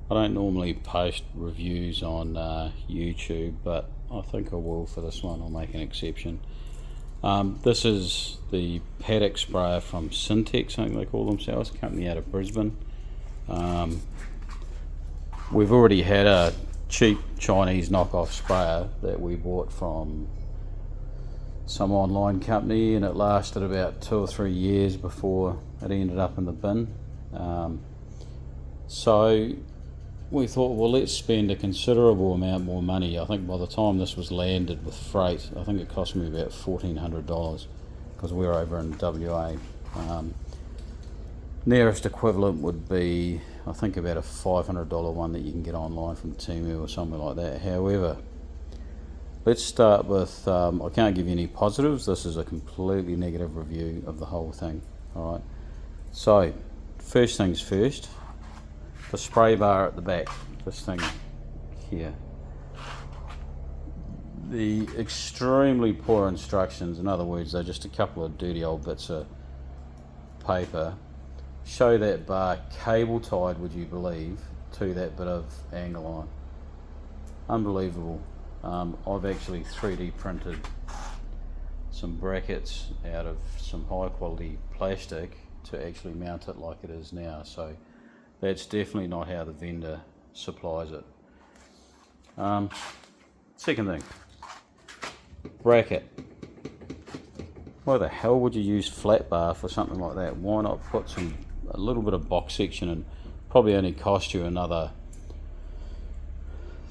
I don't normally post reviews on YouTube, but I think I will for this one. I'll make an exception. This is the Paddock sprayer from Scintex, I think they call themselves, company out of Brisbane. We've already had a cheap Chinese knockoff sprayer that we bought from some online company, and it lasted about 2 or 3 years before it ended up in the bin. So we thought, well, let's spend a considerable amount more money. I think by the time this was landed with freight, I think it cost me about $1,400 because we're over in WA. Nearest equivalent would be, I think, about a $500 one that you can get online from Temu or something like that. However, let's start with, I can't give you any positives. This is a completely negative review of the whole thing. All right. So, first things first, the spray bar at the back, this thing here. The extremely poor instructions, in other words, they're just a couple of dirty old bits of paper, show that bar cable tied, would you believe, to that bit of angle iron. Unbelievable. I've actually 3D printed some brackets out of some high quality plastic to actually mount it like it is now, so that's definitely not how the vendor supplies it. Second thing, bracket. Why the hell would you use flat bar for something like that? Why not put a little bit of box section, and probably only cost you another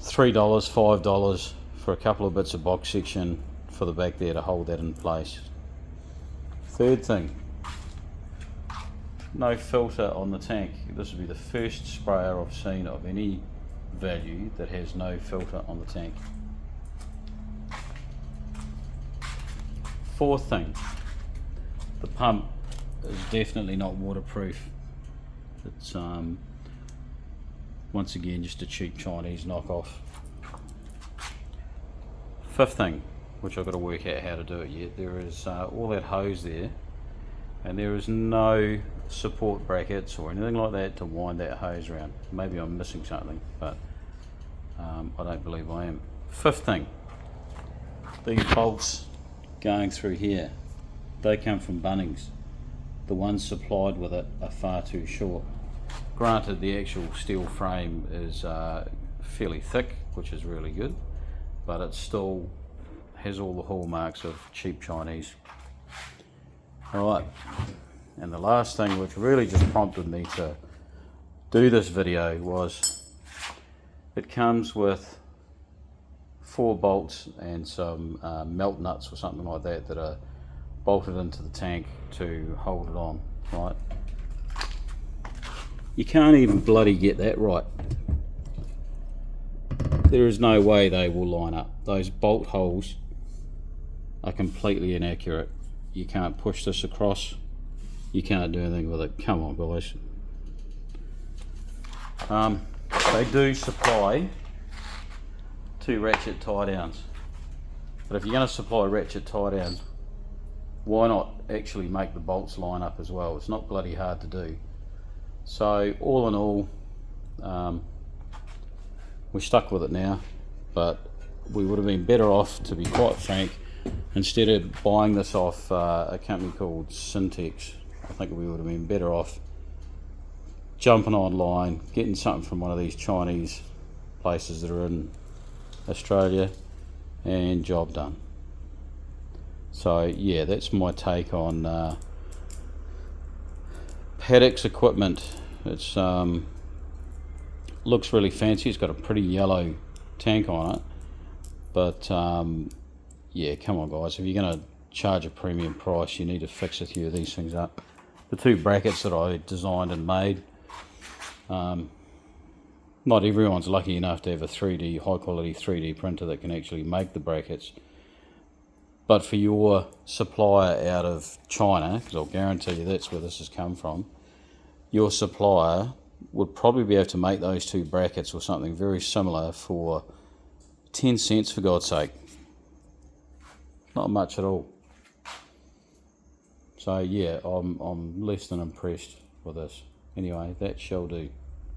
$3, $5 for a couple of bits of box section for the back there to hold that in place. Third thing, no filter on the tank. This would be the first sprayer I've seen of any value that has no filter on the tank. Fourth thing, the pump is definitely not waterproof. It's once again just a cheap Chinese knockoff. Fifth thing, which I've got to work out how to do it yet, there is all that hose there, and there is no support brackets or anything like that to wind that hose around. Maybe I'm missing something, but I don't believe I am. Fifth thing, these bolts going through here, they come from Bunnings. The ones supplied with it are far too short. Granted, the actual steel frame is fairly thick, which is really good, but it still has all the hallmarks of cheap Chinese. Alright, and the last thing which really just prompted me to do this video was it comes with 4 bolts and some melt nuts or something like that that are bolted into the tank to hold it on, right? You can't even bloody get that right. There is no way they will line up. Those bolt holes are completely inaccurate. You can't push this across. You can't do anything with it. Come on, guys. They do supply 2 ratchet tie downs, but if you're going to supply ratchet tie downs, why not actually make the bolts line up as well? It's not bloody hard to do. So all in all, we're stuck with it now, but we would have been better off, to be quite frank, instead of buying this off a company called Scintex. I think we would have been better off jumping online, getting something from one of these Chinese places that are in Australia, and job done. So yeah, that's my take on Paddock's equipment. It's looks really fancy. It's got a pretty yellow tank on it, but yeah, come on guys, if you're going to charge a premium price, you need to fix a few of these things up. The 2 brackets that I designed and made, not everyone's lucky enough to have a high quality 3D printer that can actually make the brackets. But for your supplier out of China, because I'll guarantee you that's where this has come from, your supplier would probably be able to make those 2 brackets or something very similar for 10 cents, for God's sake. Not much at all. So yeah, I'm less than impressed with this. Anyway, that shall do.